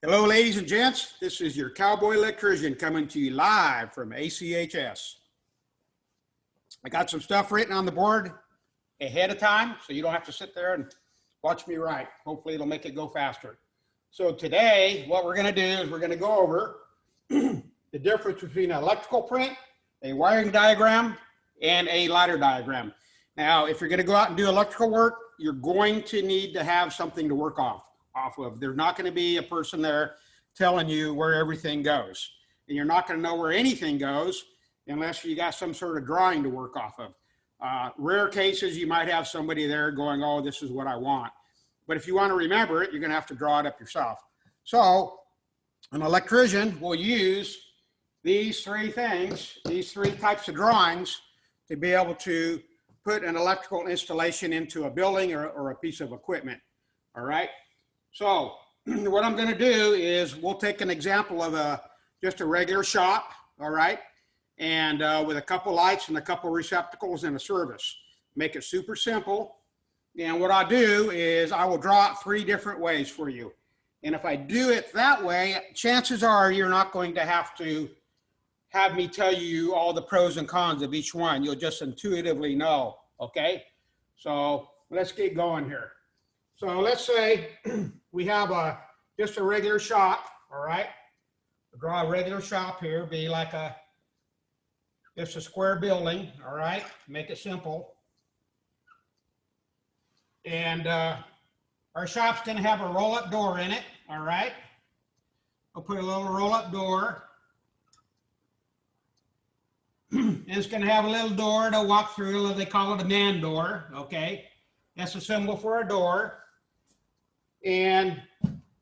Hello, ladies and gents. This is your cowboy electrician coming to you live from ACHS. I got some stuff written on the board ahead of time, so you don't have to sit there and watch me write. Hopefully it'll make it go faster. So today, what we're going to do is we're going to go over the difference between an electrical print, a wiring diagram, and a ladder diagram. Now, if you're going to go out and do electrical work, you're going to need to have something to work off of. There's not going to be a person there telling you where everything goes. And you're not going to know where anything goes unless you got some sort of drawing to work off of. Rare cases, you might have somebody there going, oh, this is what I want. But if you want to remember it, you're going to have to draw it up yourself. So an electrician will use these three things, these three types of drawings to be able to put an electrical installation into a building or a piece of equipment. All right. So what I'm going to do is we'll take an example of just a regular shop, all right, and with a couple lights and a couple receptacles and a service. Make it super simple. And what I'll do is I will draw it three different ways for you. And if I do it that way, chances are you're not going to have me tell you all the pros and cons of each one. You'll just intuitively know, okay? So let's get going here. So let's say we have just a regular shop, all right? We'll draw a regular shop here, be like just a square building, all right? Make it simple. And our shop's gonna have a roll-up door in it, all right? We'll put a little roll-up door. And it's gonna have a little door to walk through, they call it a man door, okay? That's a symbol for a door. And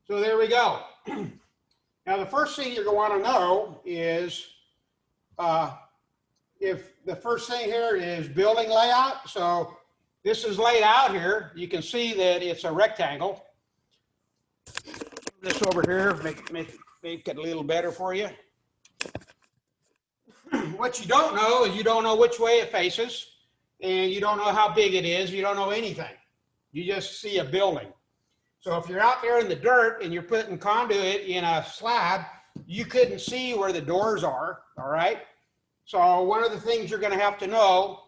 so there we go. Now, the first thing you're going to want to know is if the first thing here is building layout. So this is laid out here. You can see that it's a rectangle. This over here, make it a little better for you. What you don't know is you don't know which way it faces, and you don't know how big it is. You don't know anything. You just see a building. So if you're out there in the dirt and you're putting conduit in a slab, you couldn't see where the doors are, all right? So one of the things you're going to have to know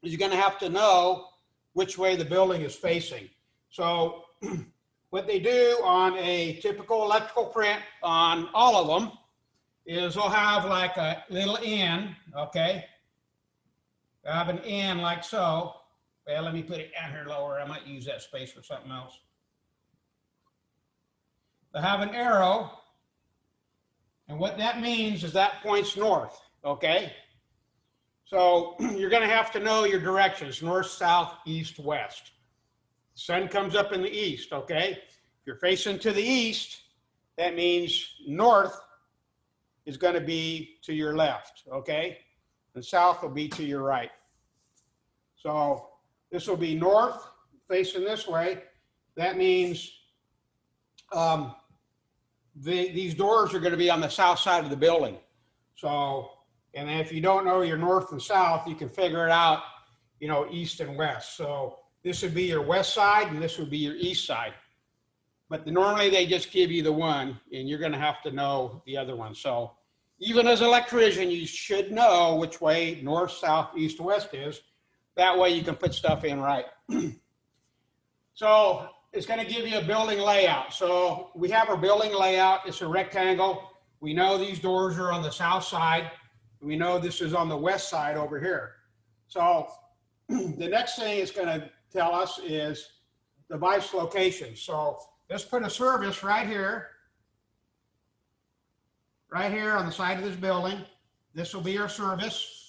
is you're going to have to know which way the building is facing. So what they do on a typical electrical print on all of them is they'll have like a little N, okay? They'll have an N like so. Well, let me put it down here lower. I might use that space for something else. They have an arrow, and what that means is that points north, okay? So you're going to have to know your directions, north, south, east, west. The sun comes up in the east, okay? If you're facing to the east, that means north is going to be to your left, okay? And south will be to your right. So this will be north, facing this way. That means these doors are going to be on the south side of the building. So, and if you don't know your north and south, you can figure it out, you know, east and west. So this would be your west side and this would be your east side. But normally they just give you the one and you're going to have to know the other one. So even as an electrician, you should know which way north, south, east, west is. That way you can put stuff in right. So it's going to give you a building layout. So we have our building layout. It's a rectangle. We know these doors are on the south side. We know this is on the west side over here. So the next thing it's going to tell us is device location. So let's put a service right here on the side of this building. This will be our service.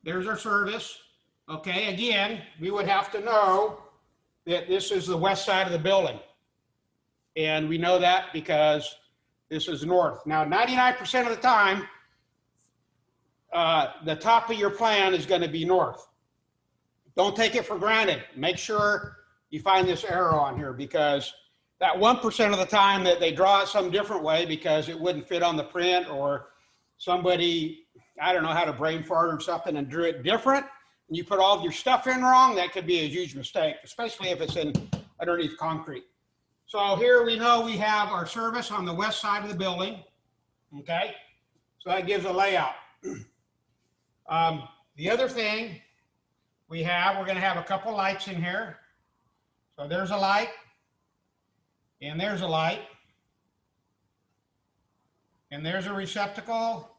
There's our service. Okay, again, we would have to know that this is the west side of the building. And we know that because this is north. Now, 99% of the time, the top of your plan is going to be north. Don't take it for granted. Make sure you find this arrow on here because that 1% of the time that they draw it some different way because it wouldn't fit on the print, or somebody, I don't know, had a brain fart or something and drew it different, and you put all of your stuff in wrong, that could be a huge mistake, especially if it's in underneath concrete. So here we know we have our service on the west side of the building, okay? So that gives a layout. The other thing we're gonna have a couple lights in here. So there's a light, and there's a light, and there's a receptacle,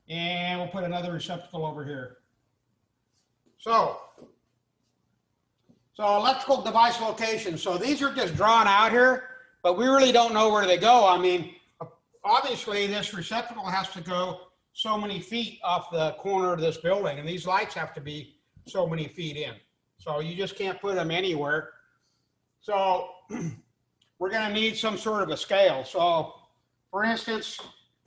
and we'll put another receptacle over here. So electrical device location. So these are just drawn out here, but we really don't know where they go. I mean, obviously this receptacle has to go so many feet off the corner of this building, and these lights have to be so many feet in. So you just can't put them anywhere. So we're gonna need some sort of a scale. So for instance,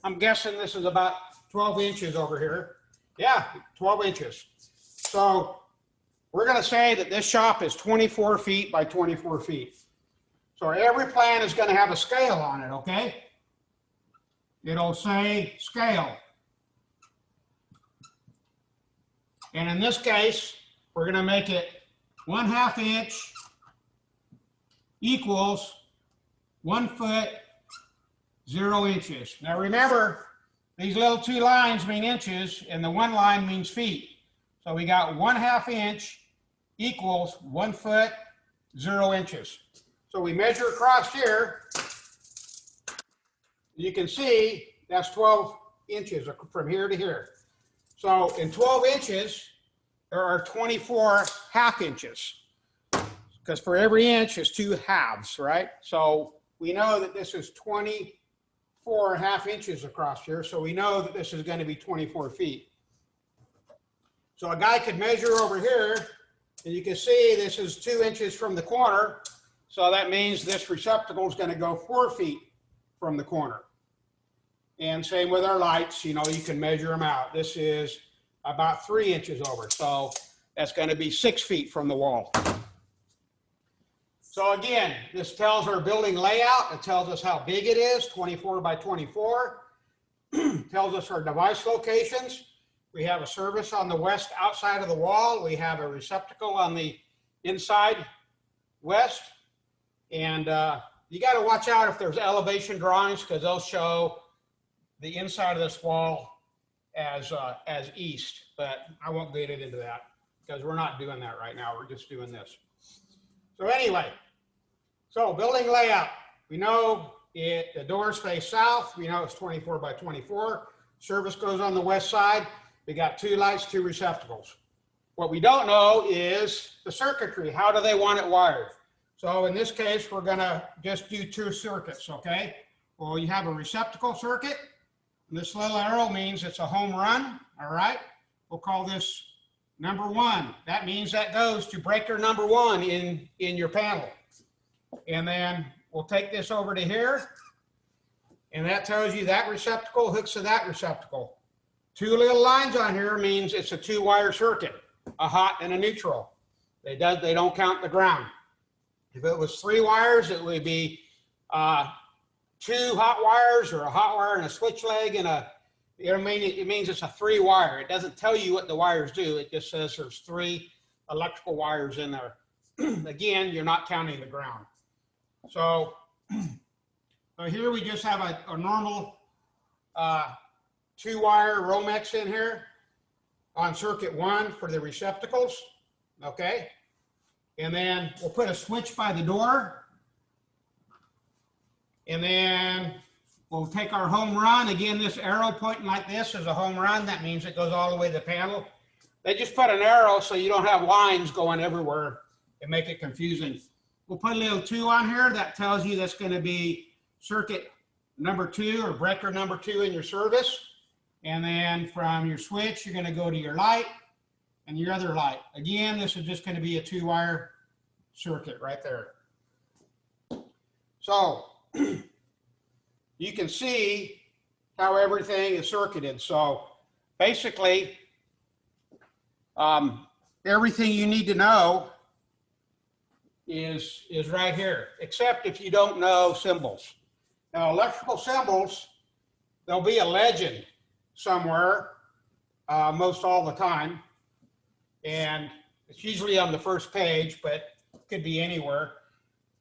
I'm guessing this is about 12 inches over here. Yeah, 12 inches. So we're gonna say that this shop is 24 feet by 24 feet. So every plan is gonna have a scale on it, okay? It'll say scale. And in this case, we're gonna make it 1/2 inch equals 1 foot, 0 inches. Now remember, these little two lines mean inches, and the one line means feet. So we got 1/2 inch equals 1 foot, 0 inches. So we measure across here. You can see that's 12 inches from here to here. So in 12 inches, there are 24 half inches, because for every inch is 2 halves, right? So we know that this is 24 half inches across here. So we know that this is going to be 24 feet. So a guy could measure over here, and you can see this is 2 inches from the corner. So that means this receptacle is going to go 4 feet from the corner. And same with our lights, you know, you can measure them out. This is about 3 inches over. So that's going to be 6 feet from the wall. So again, this tells our building layout. It tells us how big it is, 24 by 24. Tells us our device locations. We have a service on the west outside of the wall. We have a receptacle on the inside west. And you got to watch out if there's elevation drawings, because they'll show the inside of this wall as east. But I won't get into that because we're not doing that right now. We're just doing this. So anyway, so building layout. We know the doors face south. We know it's 24 by 24. Service goes on the west side. We got 2 lights, 2 receptacles. What we don't know is the circuitry. How do they want it wired? So in this case, we're gonna just do 2 circuits, okay? Well, you have a receptacle circuit. And this little arrow means it's a home run, all right? We'll call this number 1. That means that goes to breaker number 1 in your panel. And then we'll take this over to here, and that tells you that receptacle hooks to that receptacle. 2 little lines on here means it's a 2-wire circuit, a hot and a neutral. They don't count the ground. If it was 3 wires, it would be 2 hot wires, or a hot wire and a switch leg, and it means it's a 3-wire. It doesn't tell you what the wires do. It just says there's 3 electrical wires in there. Again, you're not counting the ground. So here we just have a normal 2-wire Romex in here on circuit 1 for the receptacles, okay? And then we'll put a switch by the door. And then we'll take our home run. Again, this arrow pointing like this is a home run. That means it goes all the way to the panel. They just put an arrow so you don't have lines going everywhere and make it confusing. We'll put a little 2 on here. That tells you that's going to be circuit number 2, or breaker number 2 in your service. And then from your switch, you're going to go to your light and your other light. Again, this is just going to be a 2-wire circuit right there. So you can see how everything is circuited. So basically, everything you need to know is right here, except if you don't know symbols. Now, electrical symbols, there'll be a legend somewhere, most all the time, and it's usually on the first page, but it could be anywhere.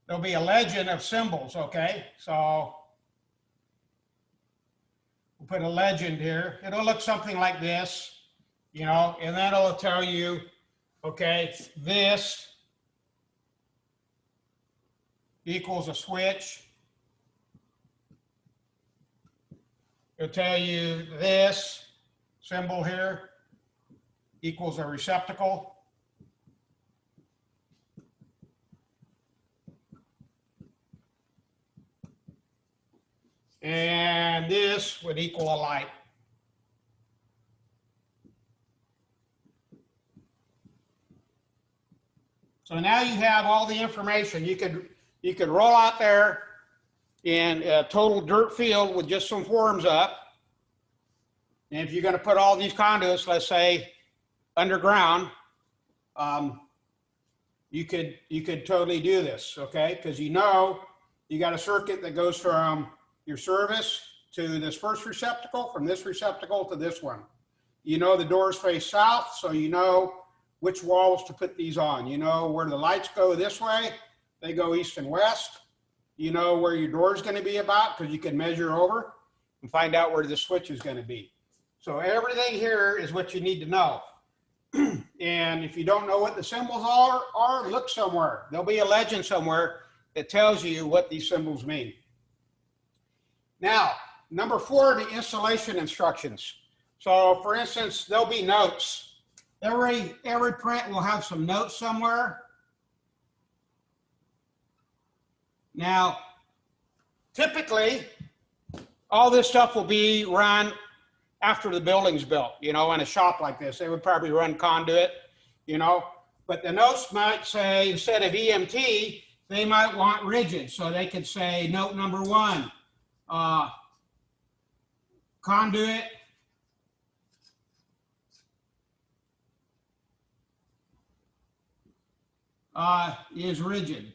There'll be a legend of symbols, okay? So we'll put a legend here. It'll look something like this, you know, and then it'll tell you, okay, this equals a switch. It'll tell you this symbol here equals a receptacle. And this would equal a light. So now you have all the information. You could roll out there in a total dirt field with just some forms up. And if you're going to put all these conduits, let's say underground, you could totally do this, okay? Because you know you got a circuit that goes from your service to this first receptacle, from this receptacle to this one. You know the doors face south, so you know which walls to put these on. You know where the lights go this way, they go east and west. You know where your door is going to be about, because you can measure over and find out where the switch is going to be. So everything here is what you need to know. And if you don't know what the symbols are, look somewhere. There'll be a legend somewhere that tells you what these symbols mean. Now, number 4, the installation instructions. So for instance, there'll be notes. Every print will have some notes somewhere. Now, typically, all this stuff will be run after the building's built, you know, in a shop like this. They would probably run conduit, you know, but the notes might say, instead of EMT, they might want rigid. So they could say, note number 1, conduit is rigid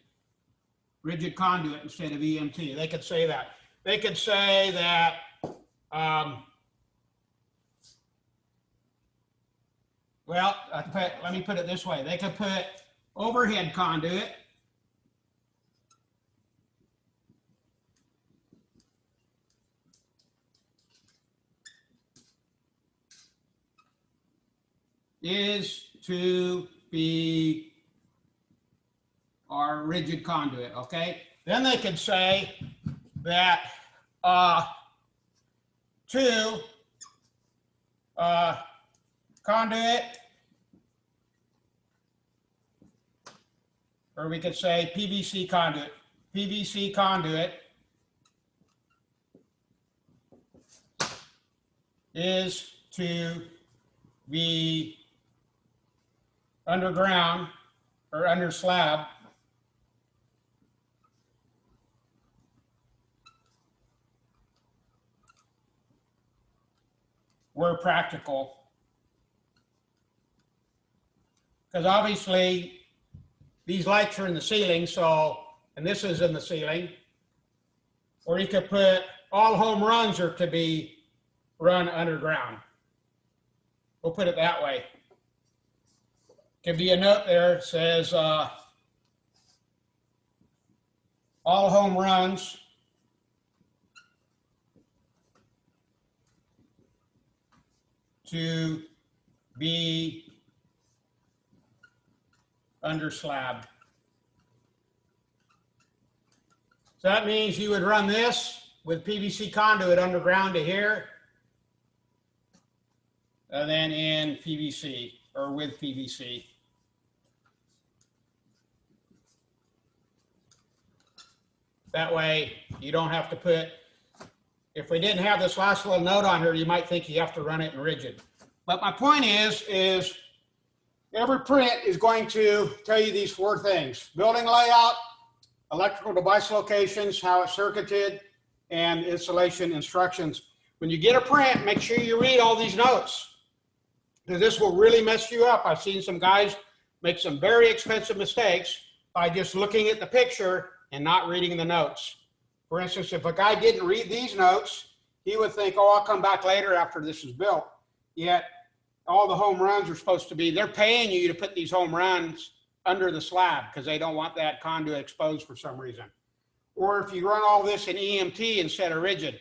conduit instead of EMT. They could say that. They could say that well, let me put it this way. They could put overhead conduit is to be our rigid conduit, okay? Then they could say that conduit, or we could say PVC conduit. PVC conduit is to be underground or under slab where practical. Because obviously these lights are in the ceiling, so, and this is in the ceiling. Or you could put all home runs are to be run underground. We'll put it that way. Could be a note there that says all home runs to be under slab. So that means you would run this with PVC conduit underground to here, and then in PVC or with PVC. That way you don't have to put, if we didn't have this last little note on here, you might think you have to run it in rigid. But my point is every print is going to tell you these 4 things: building layout, electrical device locations, how it's circuited, and installation instructions. When you get a print, make sure you read all these notes. because this will really mess you up. I've seen some guys make some very expensive mistakes by just looking at the picture and not reading the notes. For instance, if a guy didn't read these notes, he would think, oh, I'll come back later after this is built. Yet all the home runs are supposed to be, they're paying you to put these home runs under the slab because they don't want that conduit exposed for some reason. Or if you run all this in EMT instead of rigid,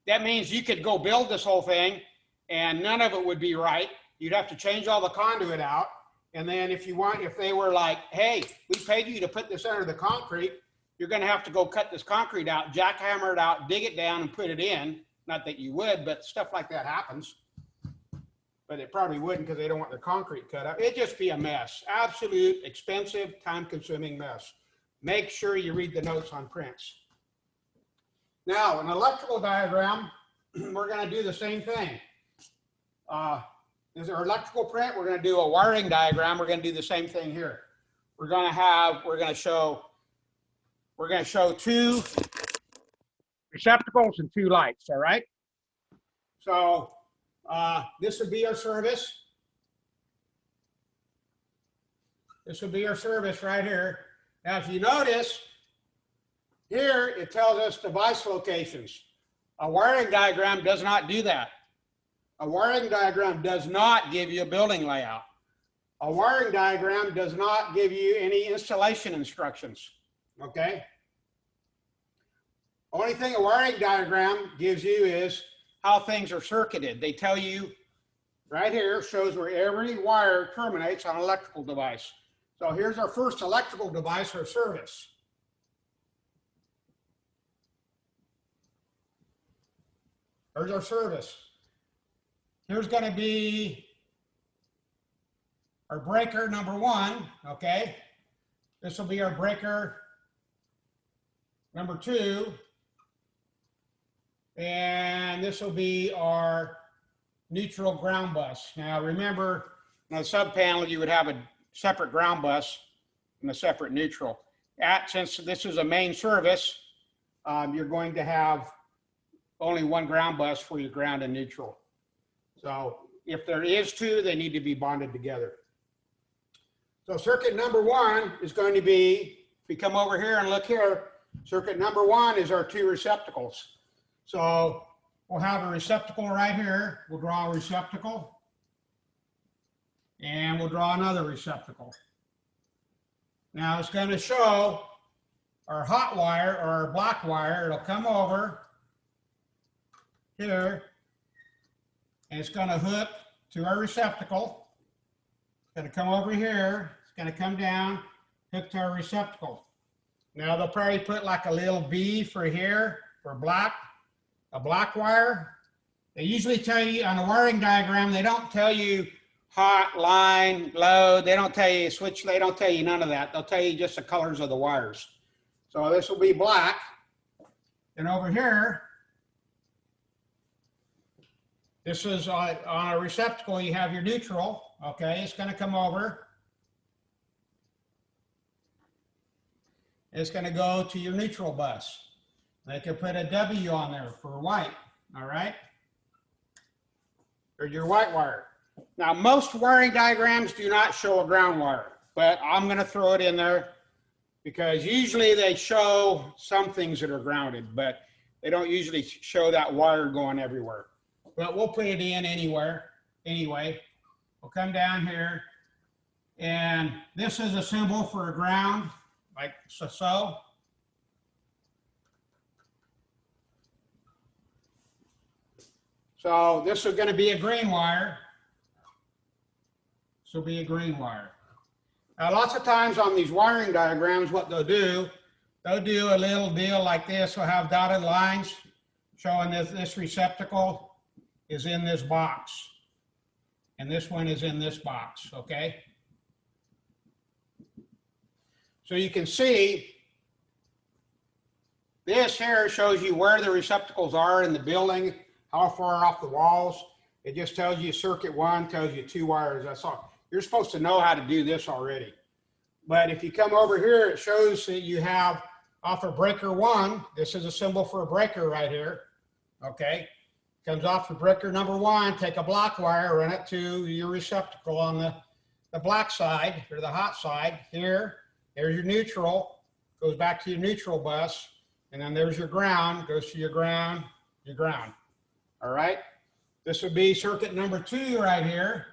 that means you could go build this whole thing and none of it would be right. You'd have to change all the conduit out. And then if they were like, hey, we paid you to put this under the concrete, you're going to have to go cut this concrete out, jackhammer it out, dig it down and put it in. Not that you would, but stuff like that happens. But it probably wouldn't because they don't want their concrete cut up. It'd just be a mess. Absolute, expensive, time-consuming mess. Make sure you read the notes on prints. Now, an electrical diagram, we're going to do the same thing. Is our electrical print? We're going to do a wiring diagram. We're going to do the same thing here. We're going to show two receptacles and two lights. All right. So this would be our service. This would be our service right here. Now, if you notice here, it tells us device locations. A wiring diagram does not do that. A wiring diagram does not give you a building layout. A wiring diagram does not give you any installation instructions, okay? Only thing a wiring diagram gives you is how things are circuited. They tell you right here, shows where every wire terminates on an electrical device. So here's our first electrical device, our service. Here's our service. Here's going to be our breaker number one, okay? This will be our breaker number two. And this will be our neutral ground bus. Now remember, in a sub panel, you would have a separate ground bus and a separate neutral. Since this is a main service, you're going to have only one ground bus for your ground and neutral. So if there is two, they need to be bonded together. So circuit number one is going to be, if we come over here and look here, circuit number one is our two receptacles. So we'll have a receptacle right here. We'll draw a receptacle. And we'll draw another receptacle. Now it's going to show our hot wire or our black wire. It'll come over here. And it's going to hook to our receptacle. It's going to come over here. It's going to come down, hook to our receptacle. Now they'll probably put like a little B for here, for black, a black wire. They usually tell you on the wiring diagram, they don't tell you hot, line, load. They don't tell you switch. They don't tell you none of that. They'll tell you just the colors of the wires. So this will be black. And over here, this is on a receptacle, you have your neutral, okay? It's going to come over. It's going to go to your neutral bus. They can put a W on there for white, all right? Or your white wire. Now, most wiring diagrams do not show a ground wire, but I'm going to throw it in there because usually they show some things that are grounded, but they don't usually show that wire going everywhere. But we'll put it in anyway. We'll come down here, and this is a symbol for a ground, like so. So this is going to be a green wire. This will be a green wire. Now, lots of times on these wiring diagrams, what they'll do a little deal like this. They'll have dotted lines showing this receptacle is in this box, and this one is in this box, okay? So you can see this here shows you where the receptacles are in the building, how far off the walls. It just tells you circuit one, tells you two wires. That's all. You're supposed to know how to do this already. But if you come over here, it shows that you have off of breaker one, this is a symbol for a breaker right here, okay? Comes off the breaker number 1, take a black wire, run it to your receptacle on the black side or the hot side. Here's your neutral, goes back to your neutral bus, and then there's your ground, goes to your ground, All right, this would be circuit number 2 right here.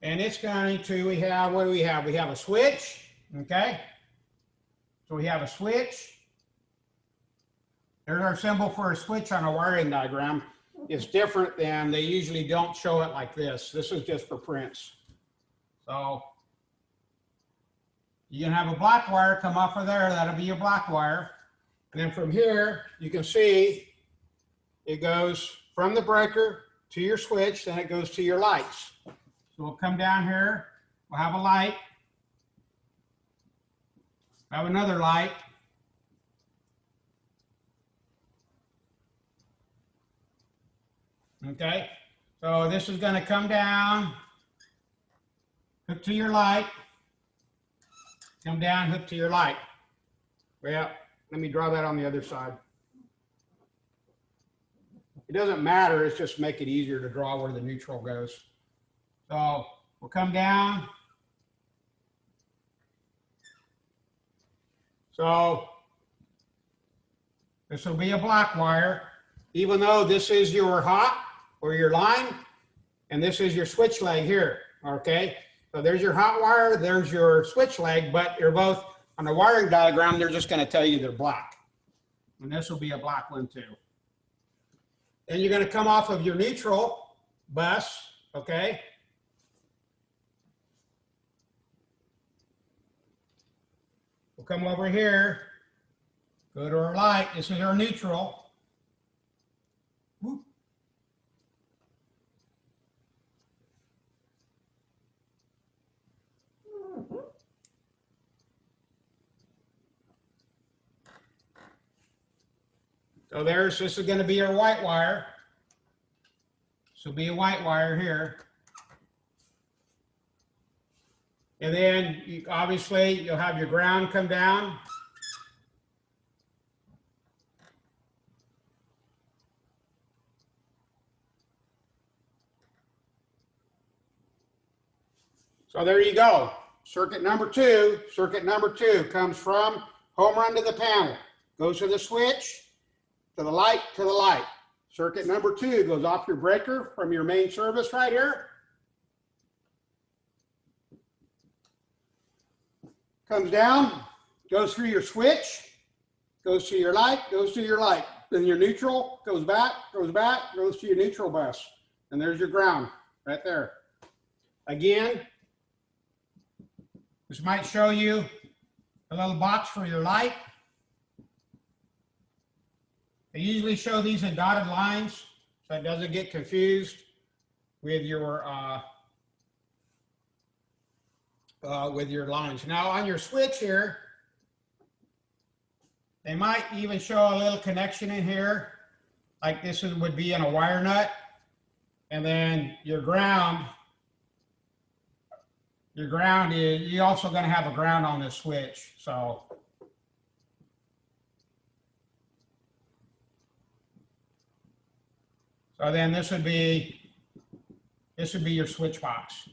And it's going to, what do we have? We have a switch, okay? So we have a switch. There's our symbol for a switch on a wiring diagram. It's different than, they usually don't show it like this. This is just for prints. So you can have a black wire come off of there, that'll be your black wire. And then from here, you can see it goes from the breaker to your switch, then it goes to your lights. So we'll come down here, we'll have a light, have another light, okay? So this is going to come down, hook to your light, come down, hook to your light. Well, let me draw that on the other side. It doesn't matter, it's just make it easier to draw where the neutral goes. So we'll come down. So this will be a black wire, even though this is your hot or your line, and this is your switch leg here, okay? So there's your hot wire, there's your switch leg, but you're both, on the wiring diagram, they're just gonna tell you they're black. And this will be a black one too. Then you're gonna come off of your neutral bus, okay? We'll come over here, go to our light. This is our neutral. Whoop. So this is going to be our white wire. This will be a white wire here. And then obviously you'll have your ground come down. So there you go. Circuit number 2. Circuit number 2 comes from home run to the panel. Goes to the switch, to the light, to the light. Circuit number 2 goes off your breaker from your main service right here. Comes down, goes through your switch, goes to your light, goes to your light. Then your neutral goes back, goes to your neutral bus. And there's your ground right there. Again, this might show you a little box for your light. They usually show these in dotted lines so it doesn't get confused with your lines. Now on your switch here, they might even show a little connection in here, like this would be in a wire nut, and then your ground is, you're also going to have a ground on this switch. So then this would be your switch box.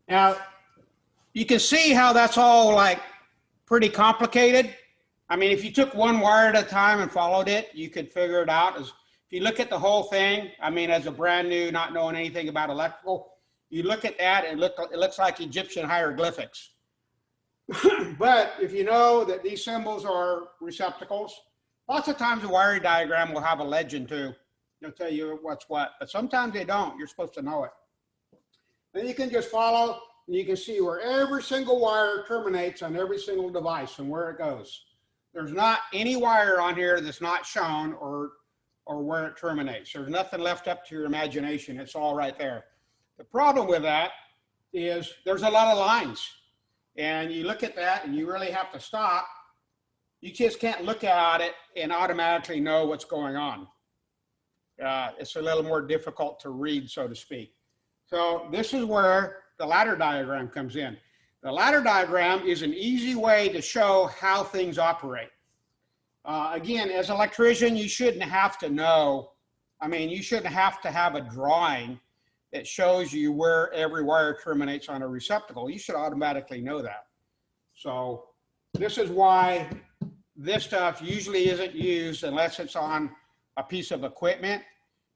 Now, you can see how that's all like pretty complicated. I mean, if you took one wire at a time and followed it, you could figure it out. If you look at the whole thing, I mean, as a brand new, not knowing anything about electrical, you look at that and it looks like Egyptian hieroglyphics. But if you know that these symbols are receptacles, lots of times the wiring diagram will have a legend too. They'll tell you what's what, but sometimes they don't. You're supposed to know it. Then you can just follow and you can see where every single wire terminates on every single device and where it goes. There's not any wire on here that's not shown or where it terminates. There's nothing left up to your imagination. It's all right there. The problem with that is there's a lot of lines, and you look at that and you really have to stop. You just can't look at it and automatically know what's going on. It's a little more difficult to read, so to speak. So this is where the ladder diagram comes in. The ladder diagram is an easy way to show how things operate. Again, as an electrician, you shouldn't have to know, you shouldn't have to have a drawing that shows you where every wire terminates on a receptacle. You should automatically know that. So this is why this stuff usually isn't used unless it's on a piece of equipment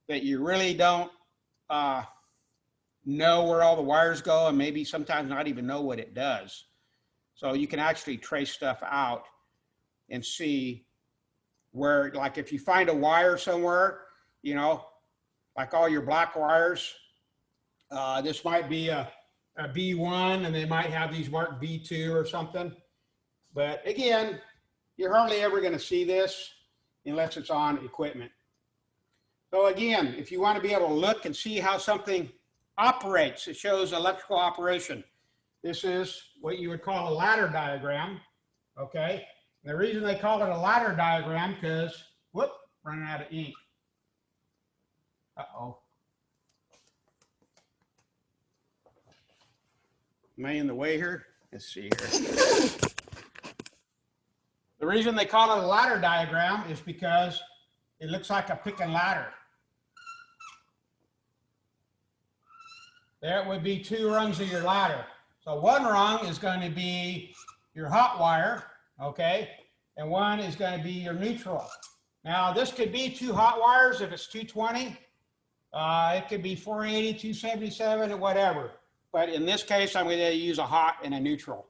that you really don't know where all the wires go, and maybe sometimes not even know what it does. So you can actually trace stuff out and see where, like if you find a wire somewhere, you know, like all your black wires, this might be a B1 and they might have these marked B2 or something. But again, you're hardly ever going to see this unless it's on equipment. So again, if you want to be able to look and see how something operates, it shows electrical operation. This is what you would call a ladder diagram, okay? And the reason they call it a ladder diagram because, whoop, running out of ink. Uh-oh. Am I in the way here? Let's see here. The reason they call it a ladder diagram is because it looks like a pick and ladder. There would be 2 rungs of your ladder. So one rung is going to be your hot wire, okay? And one is going to be your neutral. Now this could be 2 hot wires if it's 220. It could be 480, 277, or whatever. But in this case, I'm going to use a hot and a neutral.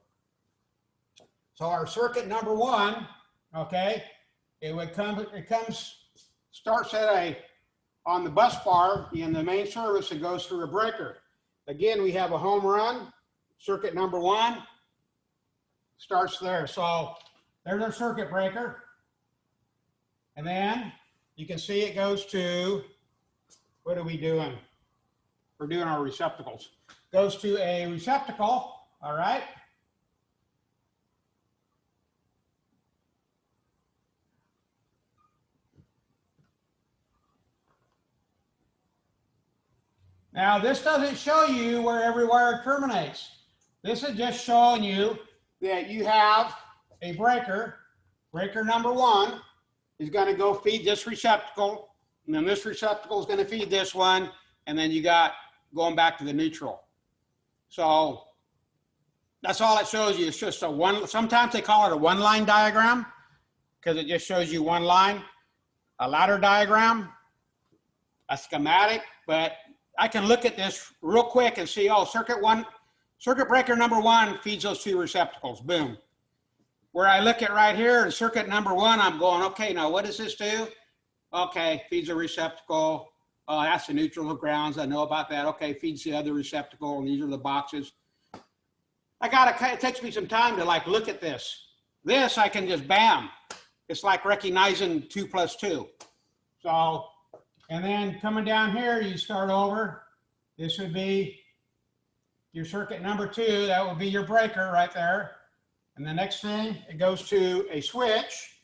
So our circuit number 1, okay, starts at on the bus bar in the main service. It goes through a breaker. Again, we have a home run. Circuit number 1 starts there. So there's our circuit breaker. And then you can see it goes to, what are we doing? We're doing our receptacles. Goes to a receptacle, all right? Now, this doesn't show you where every wire terminates. This is just showing you that you have a breaker. Breaker number 1 is going to go feed this receptacle, and then this receptacle is going to feed this one, and then you got going back to the neutral. So that's all it shows you. It's just a one. Sometimes they call it a one-line diagram because it just shows you one line. A ladder diagram, a schematic, but I can look at this real quick and see, oh, circuit breaker number 1 feeds those 2 receptacles, boom. Where I look at right here in circuit number 1, I'm going, okay, now what does this do? Okay, feeds a receptacle. Oh, that's the neutral and grounds. I know about that. Okay, feeds the other receptacle, and these are the boxes. It takes me some time to like look at this. This I can just bam. It's like recognizing 2 plus 2. So, and then coming down here, you start over. This would be your circuit number 2. That would be your breaker right there. And the next thing, it goes to a switch.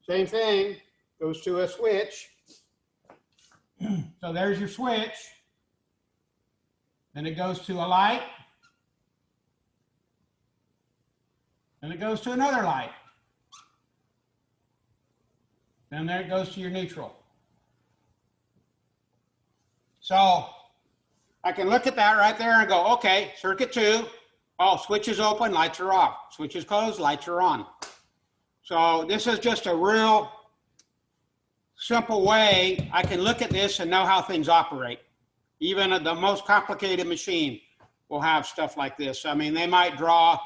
Same thing, goes to a switch. So there's your switch. Then it goes to a light. Then it goes to another light. Then there it goes to your neutral. So I can look at that right there and go, okay, circuit 2. Oh, switch is open, lights are off. Switch is closed, lights are on. So this is just a real simple way I can look at this and know how things operate. Even the most complicated machine will have stuff like this. I mean, they might draw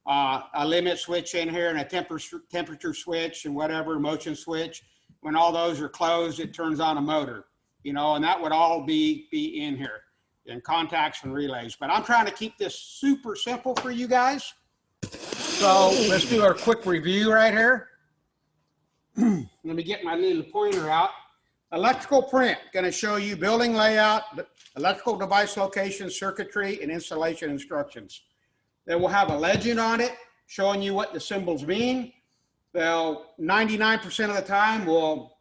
a limit switch in here and a temperature switch and whatever, motion switch. When all those are closed, it turns on a motor, you know, and that would all be in here, and contacts and relays. But I'm trying to keep this super simple for you guys. So let's do our quick review right here. Let me get my little pointer out. Electrical print, going to show you building layout, electrical device location, circuitry, and installation instructions. Then we'll have a legend on it showing you what the symbols mean. They'll 99% of the time will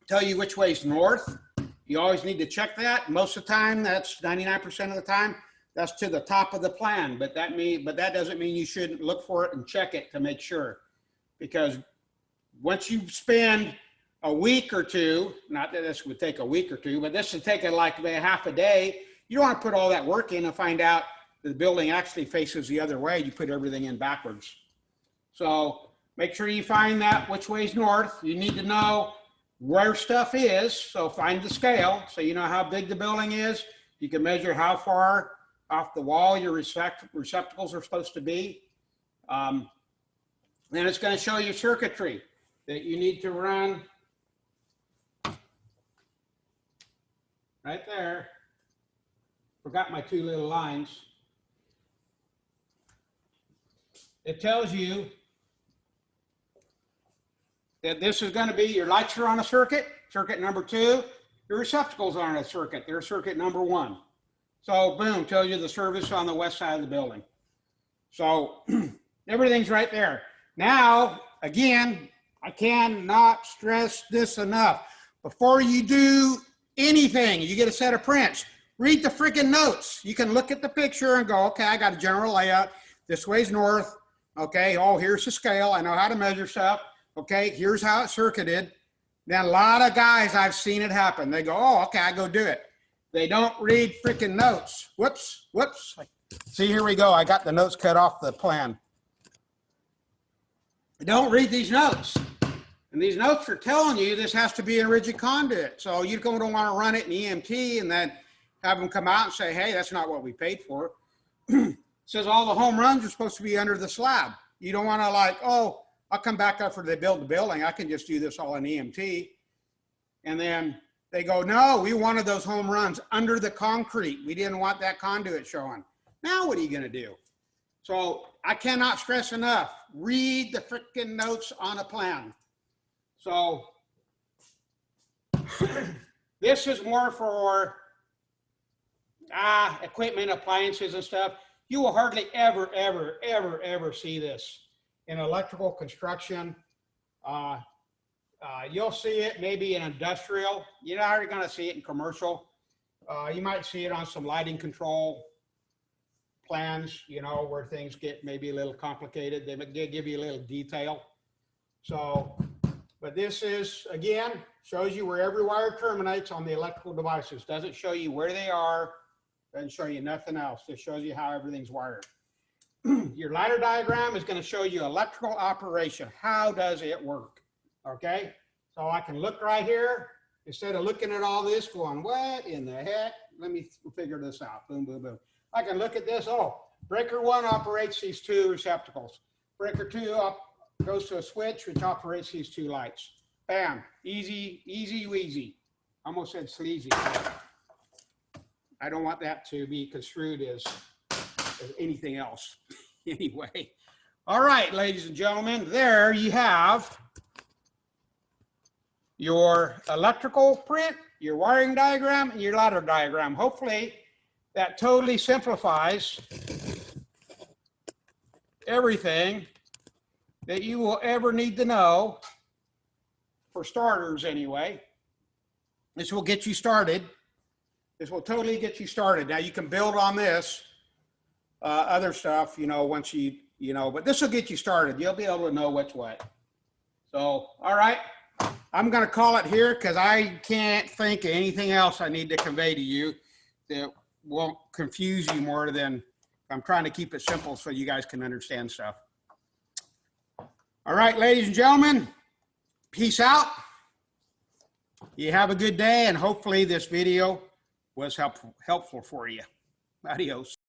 tell you which way is north. You always need to check that. Most of the time, that's 99% of the time, That's to the top of the plan, but that doesn't mean you shouldn't look for it and check it to make sure. Because once you spend a week or two, not that this would take a week or two, but this would take like maybe half a day. You don't want to put all that work in and find out the building actually faces the other way. You put everything in backwards. So make sure you find that which way is north. You need to know where stuff is. So find the scale so you know how big the building is. You can measure how far off the wall your receptacles are supposed to be. Then it's going to show you circuitry that you need to run right there. Forgot my two little lines. It tells you that this is going to be your lights are on a circuit, circuit number 2. Your receptacles are on a circuit, they're circuit number 1. So boom, tells you the service on the west side of the building. So everything's right there. Now, again, I cannot stress this enough. Before you do anything, you get a set of prints, read the freaking notes. You can look at the picture and go, okay, I got a general layout. This way's north. Okay, oh, here's the scale. I know how to measure stuff. Okay, here's how it's circuited. Then a lot of guys, I've seen it happen. They go, oh, okay, I go do it. They don't read freaking notes. Whoops, whoops. See, here we go. I got the notes cut off the plan. Don't read these notes. And these notes are telling you this has to be a rigid conduit. So you don't want to run it in EMT and then have them come out and say, hey, that's not what we paid for. It says all the home runs are supposed to be under the slab. You don't want to like, oh, I'll come back after they build the building. I can just do this all in EMT. And then they go, no, we wanted those home runs under the concrete. We didn't want that conduit showing. Now what are you going to do? So I cannot stress enough, read the freaking notes on a plan. So this is more for equipment, appliances and stuff. You will hardly ever see this in electrical construction. You'll see it maybe in industrial. You're not going to see it in commercial. You might see it on some lighting control plans, you know, where things get maybe a little complicated. They give you a little detail. So, but this is, again, shows you where every wire terminates on the electrical devices. Doesn't show you where they are. Doesn't show you nothing else. It shows you how everything's wired. Your ladder diagram is going to show you electrical operation. How does it work? Okay, so I can look right here instead of looking at all this going, what in the heck? Let me figure this out. Boom, boom, boom. I can look at this. Oh, breaker 1 operates these 2 receptacles. Breaker 2 goes to a switch which operates these 2 lights. Bam, easy, easy, weezy. Almost said sleazy. I don't want that to be construed as anything else. Anyway, all right, ladies and gentlemen, there you have your electrical print, your wiring diagram, and your ladder diagram. Hopefully that totally simplifies everything that you will ever need to know, for starters anyway. This will get you started. This will totally get you started. Now you can build on this other stuff, you know, once you know, but this will get you started. You'll be able to know what's what. So, all right, I'm going to call it here because I can't think of anything else I need to convey to you that won't confuse you more than I'm trying to keep it simple so you guys can understand stuff. All right, ladies and gentlemen, peace out. You have a good day, and hopefully this video was helpful for you. Adios.